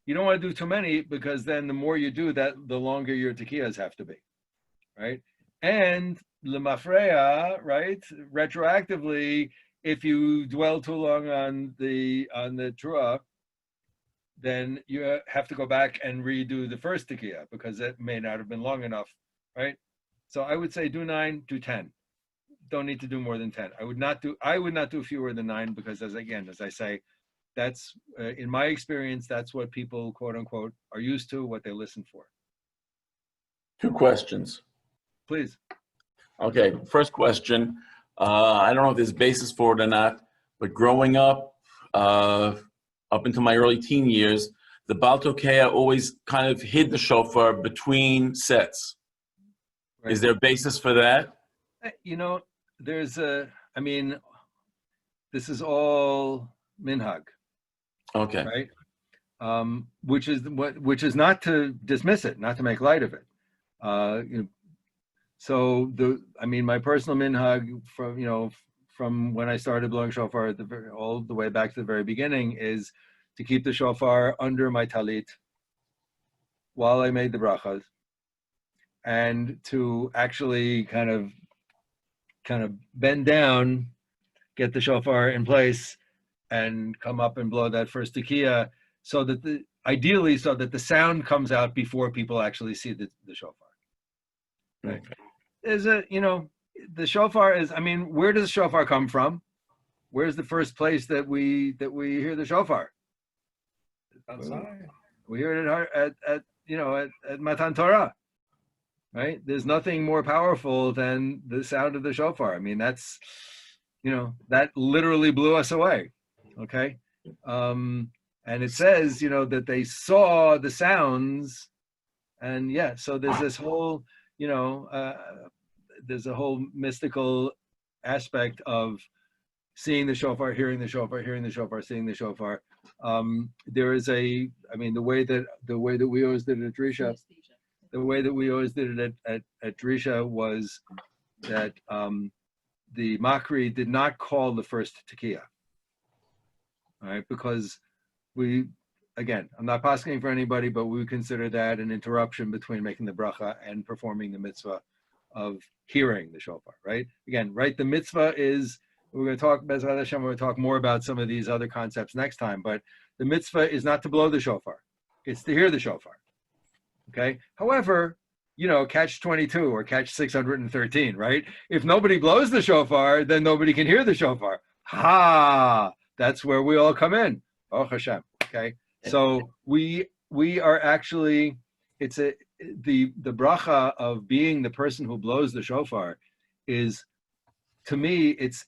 You don't want to do too many, because then the more you do that, the longer your tekiyahs have to be, right? And lemafreya, right? Retroactively, if you dwell too long on the teruah, then you have to go back and redo the first tekiyah, because it may not have been long enough, right? So I would say do 9, do 10. Don't need to do more than 10. I would not do fewer than 9, because as I say, that's in my experience, that's what people, quote unquote, are used to, what they listen for. 2 questions. Please. Okay, first question. I don't know if there's basis for it or not, but growing up into my early teen years, the Baal Tokea always kind of hid the shofar between sets. Right. Is there a basis for that? This is all minhag. Okay. Right. Which is not to dismiss it, not to make light of it. So my personal minhag from when I started blowing shofar all the way back to the very beginning is to keep the shofar under my talit while I made the brachas, and to actually kind of bend down, get the shofar in place, and come up and blow that first tekiyah, so that ideally the sound comes out before people actually see the shofar. Right. Okay. The shofar is, where does the shofar come from? Where's the first place that we hear the shofar? Outside. We hear it at Matan Torah, right? There's nothing more powerful than the sound of the shofar. That's, that literally blew us away. Okay. And it says, that they saw the sounds, and yeah, so there's this whole, there's a whole mystical aspect of seeing the shofar, hearing the shofar, hearing the shofar, seeing the shofar. There is the way that we always did it at Drisha, at Drisha was that the Makri did not call the first tekiah, all right, because again, I'm not asking for anybody, but we consider that an interruption between making the bracha and performing the mitzvah of hearing the shofar, right? Again, right, the mitzvah is, we're going to talk, Bezrat Hashem, we're going to talk more about some of these other concepts next time, but the mitzvah is not to blow the shofar, it's to hear the shofar, okay? However, catch 22 or catch 613, right? If nobody blows the shofar, then nobody can hear the shofar. That's where we all come in. Oh Hashem, okay? So we are actually, the bracha of being the person who blows the shofar is, to me, it's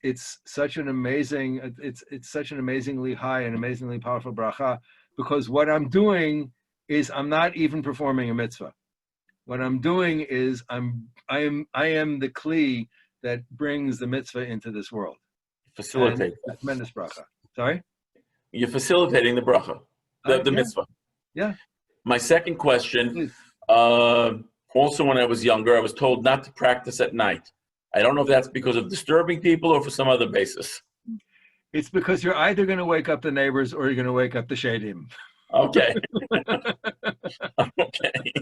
such an amazing, it's such an amazingly high and amazingly powerful bracha, because what I'm doing is I'm not even performing a mitzvah. What I'm doing is I am the kli that brings the mitzvah into this world. Facilitate. Tremendous bracha. Sorry? You're facilitating the bracha, the mitzvah. Yeah. My second question, also when I was younger, I was told not to practice at night. I don't know if that's because of disturbing people or for some other basis. It's because you're either going to wake up the neighbors or you're going to wake up the shadim. Okay. Okay.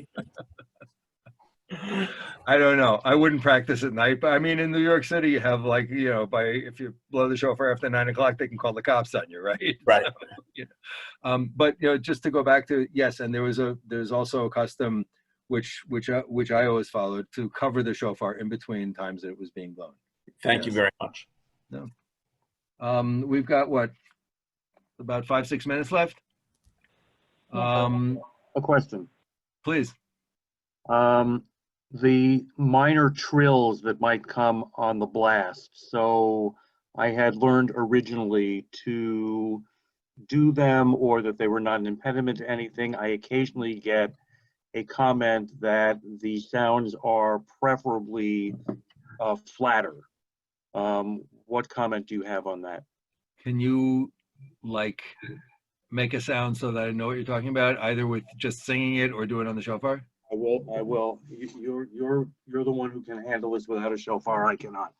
I don't know. I wouldn't practice at night, but I mean, in New York City, you have if you blow the shofar after 9 o'clock, they can call the cops on you, right? Right. So, but just to go back to, yes, and there's also a custom which I always followed, to cover the shofar in between times that it was being blown. Thank you very much. No. We've got about 5-6 minutes left. A question. Please. The minor trills that might come on the blast. So I had learned originally to do them, or that they were not an impediment to anything. I occasionally get a comment that the sounds are preferably flatter. What comment do you have on that? Can you make a sound so that I know what you're talking about, either with just singing it or do it on the shofar? I will. You're the one who can handle this without a shofar. I cannot.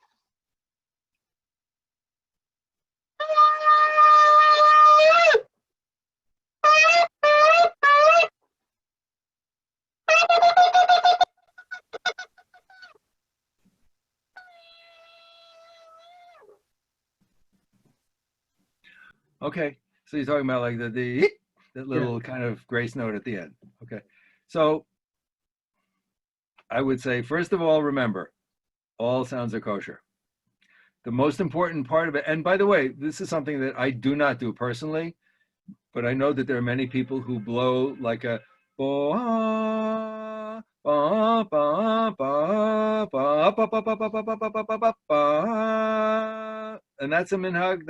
Okay, so you're talking about like that little kind of grace note at the end. Okay, so I would say, first of all, remember, all sounds are kosher. The most important part of it, and by the way, this is something that I do not do personally, but I know that there are many people who blow like a ba ba ba ba ba ba ba ba ba ba ba ba, and that's a minhag.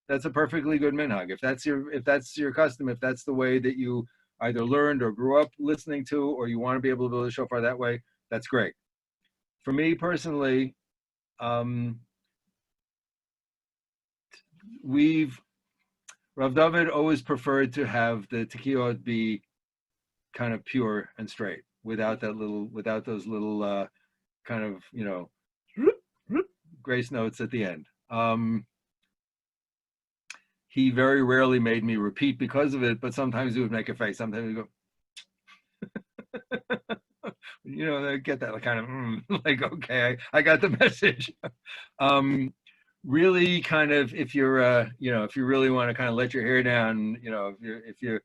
That's a perfectly good minhag. If that's your custom, if that's the way that you either learned or grew up listening to, or you want to be able to blow the shofar that way, that's great. For me personally, Rav David always preferred to have the tekiyot be kind of pure and straight, without those little kind of grace notes at the end. He very rarely made me repeat because of it, but sometimes he would make a face. Sometimes he would go, they get that kind of like, okay, I got the message. Really, kind of, if you really want to kind of let your hair down, if you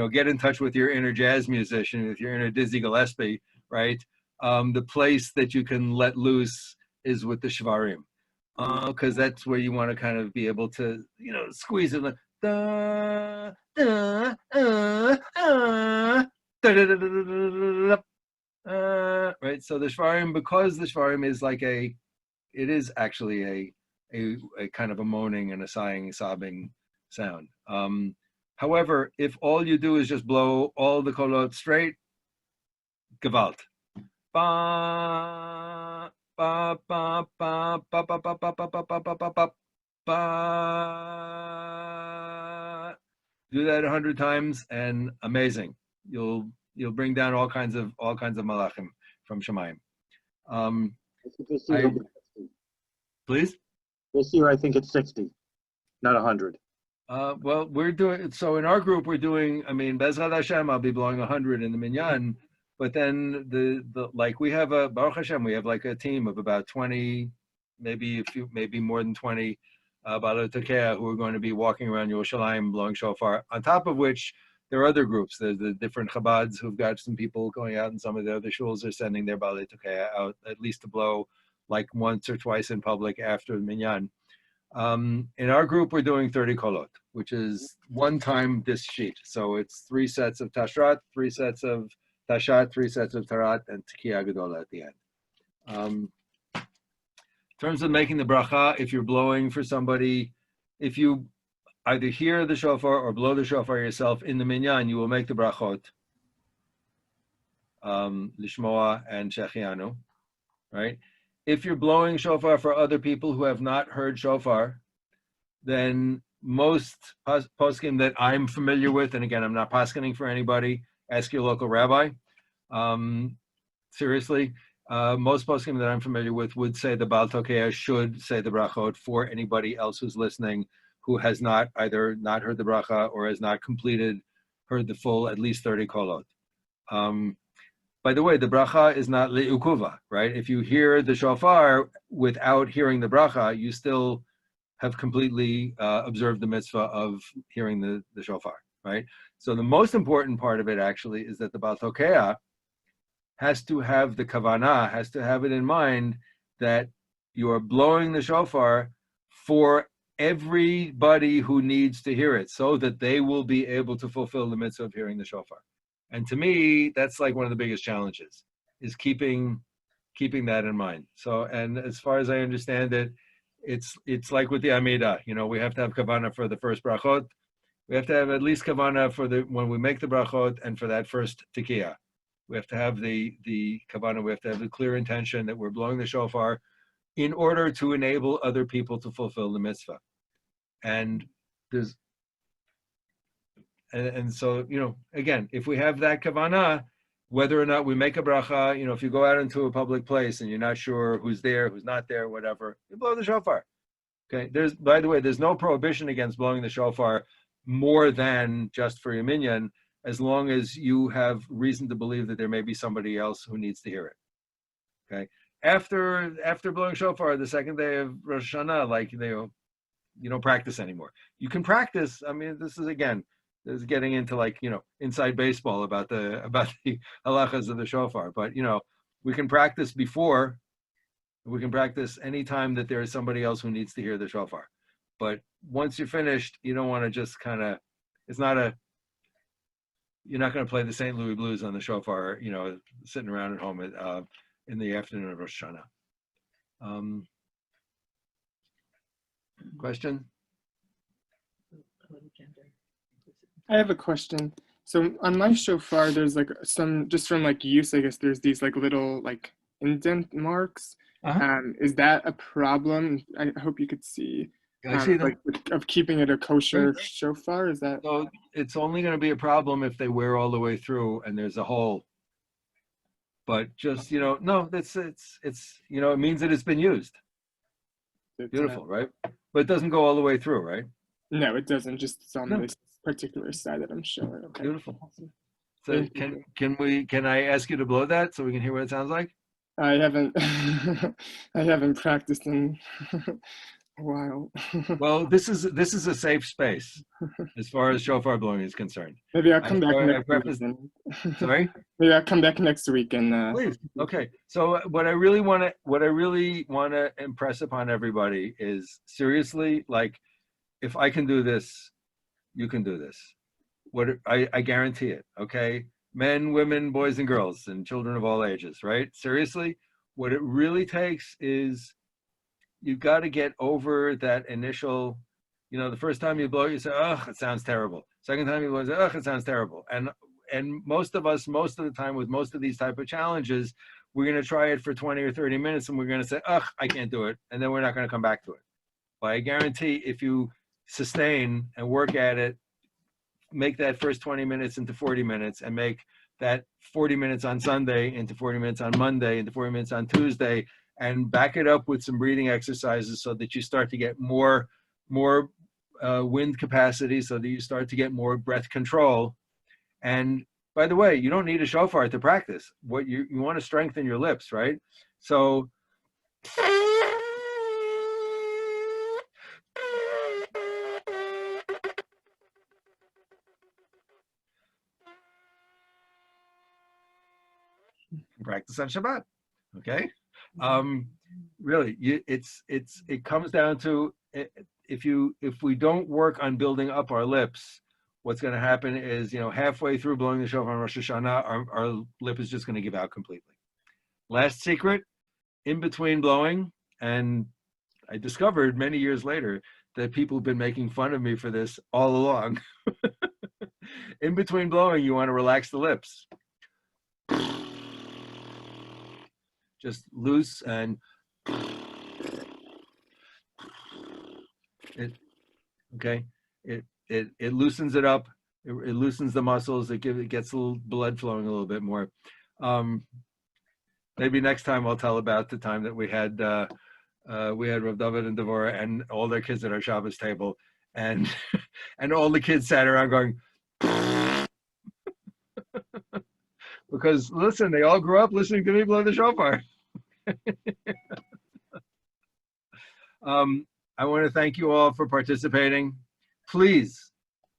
get in touch with your inner jazz musician, if you're in a Dizzy Gillespie, right? The place that you can let loose is with the shvarim. Because that's where you want to kind of be able to, squeeze it like da da right. So the shvarim, because the shvarim is like it is actually a kind of a moaning and a sighing, sobbing sound. However, if all you do is just blow all the kolot straight, gewalt. Ba, ba, ba, ba, ba, ba, ba, ba, ba, ba, ba, ba, ba, ba. Do that 100 times, and amazing. You'll bring down all kinds of malachim from Shemayim. Please. This year, I think it's 60, not 100. Well, we're doing so in our group. We're doing. I mean, Bezrat Hashem, I'll be blowing 100 in the minyan. But then the like we have a Baruch Hashem, we have like a team of about 20, maybe more than 20 Balot Tokea who are going to be walking around Yerushalayim blowing shofar. On top of which, there are other groups. There's the different Chabads who've got some people going out, and some of the other shuls are sending their Balot Tokea out at least to blow like once or twice in public after the minyan. In our group, we're doing 30 kolot, which is one time this sheet. So it's 3 sets of tashrat, 3 sets of tashat, 3 sets of tarat, and tekiah gedola at the end. In terms of making the bracha, if you're blowing for somebody, if you either hear the shofar or blow the shofar yourself in the minyan, you will make the brachot, lishmoa and shechianu, right? If you're blowing shofar for other people who have not heard shofar, then most poskim that I'm familiar with, and again, I'm not poskening for anybody, ask your local rabbi. Seriously, most poskim that I'm familiar with would say the Baal Tokea should say the brachot for anybody else who's listening who has not either not heard the bracha or has not heard the full at least 30 kolot. By the way, the bracha is not li'ukuva, right? If you hear the shofar without hearing the bracha, you still have completely observed the mitzvah of hearing the shofar, right? So the most important part of it actually is that the Baal Tokea has to have the kavanah, has to have it in mind that you are blowing the shofar for everybody who needs to hear it so that they will be able to fulfill the mitzvah of hearing the shofar. And to me, that's like one of the biggest challenges, is keeping that in mind. So, and as far as I understand it, it's like with the Amidah, you know, we have to have kavanah for the first brachot. We have to have at least kavanah for when we make the brachot and for that first tekiah. We have to have the kavanah, we have to have the clear intention that we're blowing the shofar in order to enable other people to fulfill the mitzvah. And there's, and so, you know, again, if we have that kavanah, whether or not we make a bracha, you know, if you go out into a public place and you're not sure who's there, who's not there, whatever, you blow the shofar. Okay. By the way, there's no prohibition against blowing the shofar more than just for your minyan, as long as you have reason to believe that there may be somebody else who needs to hear it. Okay. After blowing shofar, the second day of Rosh Hashanah, like you don't practice anymore. You can practice. I mean, this is getting into like, you know, inside baseball about the halachas of the shofar. But, you know, we can practice before. We can practice any time that there is somebody else who needs to hear the shofar. But once you're finished, you don't want to just kind of, you're not going to play the St. Louis Blues on the shofar, you know, sitting around at home in the afternoon of Rosh Hashanah. Question? I have a question. So on my shofar, there's like some, just from like use, I guess there's these like little like indent marks. Is that a problem? I hope you could see. I see them. Like, of keeping it a kosher shofar, is that? So it's only going to be a problem if they wear all the way through and there's a hole. But just, you know, no, it's you know, it means that it's been used. Beautiful, right? But it doesn't go all the way through, right? No, it doesn't. Just it's on this particular side that I'm showing. Okay. Beautiful. So can I ask you to blow that so we can hear what it sounds like? I haven't I haven't practiced in a while. Well, this is a safe space as far as shofar blowing is concerned. Maybe I'll come back next week. Sorry? Maybe I'll come back next week and please. Okay. So what I really want to impress upon everybody is, seriously, like, if I can do this, you can do this. I guarantee it. Okay. Men, women, boys and girls, and children of all ages, right? Seriously, what it really takes is you've got to get over that initial, You know, the first time you blow, you say, "Oh, it sounds terrible." Second time you blow, you say, "Oh, it sounds terrible." And most of us, most of the time, with most of these type of challenges, we're going to try it for 20 or 30 minutes, and we're going to say, "Oh, I can't do it," and then we're not going to come back to it. But I guarantee, if you sustain and work at it, make that first 20 minutes into 40 minutes, and make that 40 minutes on Sunday into 40 minutes on Monday into 40 minutes on Tuesday, and back it up with some breathing exercises so that you start to get more wind capacity, so that you start to get more breath control. And by the way, you don't need a shofar to practice. What you want to strengthen your lips, right? So practice on Shabbat, okay? Really, it comes down to, if we don't work on building up our lips, what's going to happen is, halfway through blowing the shofar on Rosh Hashanah, our lip is just going to give out completely. Last secret, in between blowing, and I discovered many years later that people have been making fun of me for this all along. In between blowing, you want to relax the lips. Just loose, and it loosens it up. It loosens the muscles. It gets a little blood flowing a little bit more. Maybe next time I'll tell about the time that we had Rav David and Devorah and all their kids at our Shabbos table, and all the kids sat around going, because listen, they all grew up listening to me blow the shofar. I want to thank you all for participating. Please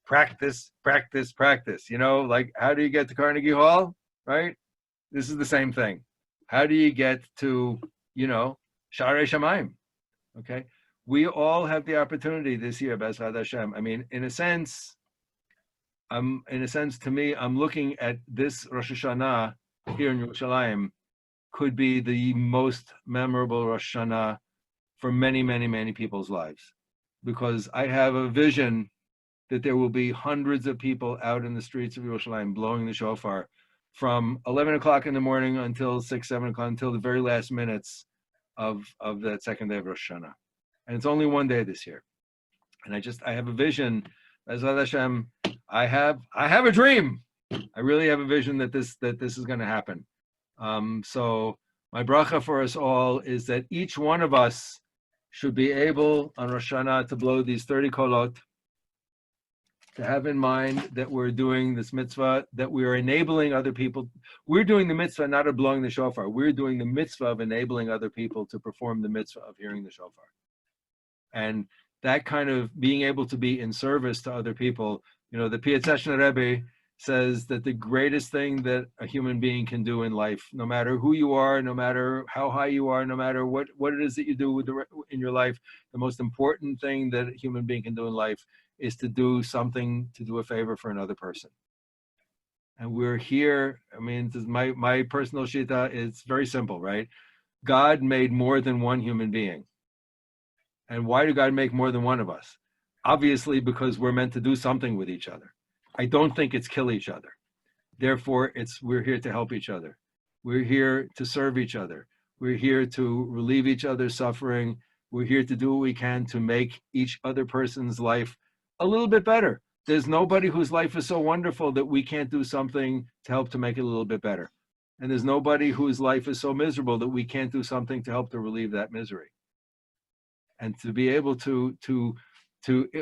practice, practice, practice. Like, how do you get to Carnegie Hall, right? This is the same thing. How do you get to, Sharei Shamayim? Okay. We all have the opportunity this year, B'ezrat Hashem. I mean, in a sense, to me, I'm looking at this Rosh Hashanah here in Yerushalayim could be the most memorable Rosh Hashanah for many, many, many people's lives, because I have a vision that there will be hundreds of people out in the streets of Yerushalayim blowing the shofar from 11 o'clock in the morning until 6, 7 o'clock, until the very last minutes of that second day of Rosh Hashanah. And it's only one day this year. And I have a vision, B'ezrat Hashem, I have a dream. I really have a vision that this is going to happen. So my bracha for us all is that each one of us should be able on Rosh Hashanah to blow these 30 kolot, to have in mind that we're doing this mitzvah, that we are enabling other people. We're doing the mitzvah not of blowing the shofar. We're doing the mitzvah of enabling other people to perform the mitzvah of hearing the shofar. And that kind of being able to be in service to other people, the Piatzeshna Rebbe says that the greatest thing that a human being can do in life, no matter who you are, no matter how high you are, no matter what it is that you do in your life, the most important thing that a human being can do in life is to do something, to do a favor for another person. And we're here, this is my personal shita, it's very simple, right? God made more than one human being. And why did God make more than one of us? Obviously, because we're meant to do something with each other. I don't think it's kill each other. Therefore, we're here to help each other. We're here to serve each other. We're here to relieve each other's suffering. We're here to do what we can to make each other person's life a little bit better. There's nobody whose life is so wonderful that we can't do something to help to make it a little bit better. And there's nobody whose life is so miserable that we can't do something to help to relieve that misery. And to be able to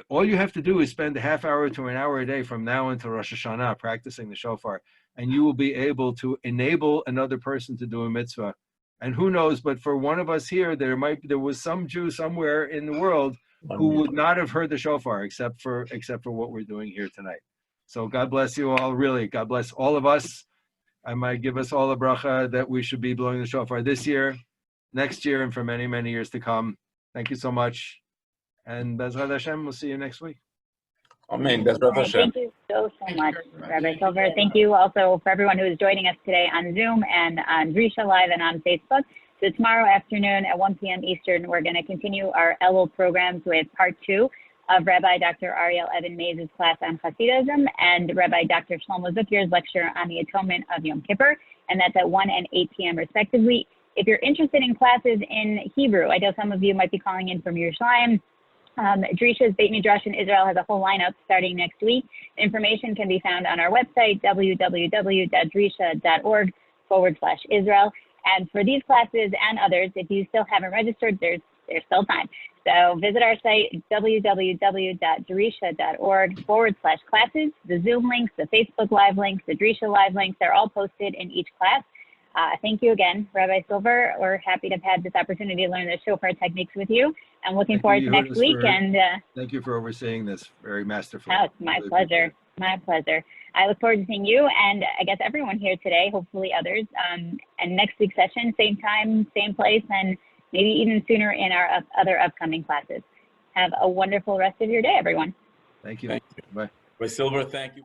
all you have to do is spend a half hour to an hour a day from now until Rosh Hashanah practicing the shofar, and you will be able to enable another person to do a mitzvah. And who knows, but for one of us here, there was some Jew somewhere in the world who would not have heard the shofar except for what we're doing here tonight. So God bless you all, really. God bless all of us. I might give us all a bracha that we should be blowing the shofar this year, next year, and for many, many years to come. Thank you so much. And B'ezrat Hashem, we'll see you next week. Amen. B'ezrat Hashem. Thank you so much, Rabbi Silver. Thank you also for everyone who is joining us today on Zoom and on Drisha Live and on Facebook. So tomorrow afternoon at 1 p.m. Eastern, we're going to continue our Elul programs with part 2 of Rabbi Dr. Orial Evan Mays' class on Hasidism and Rabbi Dr. Shlomo Zucker's lecture on the Atonement of Yom Kippur, and that's at 1 and 8 p.m. respectively. If you're interested in classes in Hebrew, I know some of you might be calling in from Yerushalayim. Drisha's Beit Midrash in Israel has a whole lineup starting next week. Information can be found on our website, www.drisha.org/Israel. And for these classes and others, if you still haven't registered, there's still time. So visit our site, www.drisha.org/classes. The Zoom links, the Facebook Live links, the Drisha Live links, they're all posted in each class. Thank you again, Rabbi Silver. We're happy to have had this opportunity to learn the shofar techniques with you. I'm looking forward to next week. And thank you for overseeing this very masterfully. Oh, it's my pleasure. My pleasure. I look forward to seeing you and I guess everyone here today, hopefully others. And next week's session, same time, same place, and maybe even sooner in our other upcoming classes. Have a wonderful rest of your day, everyone. Thank you. Thank you. Bye. Rabbi Silver, thank you.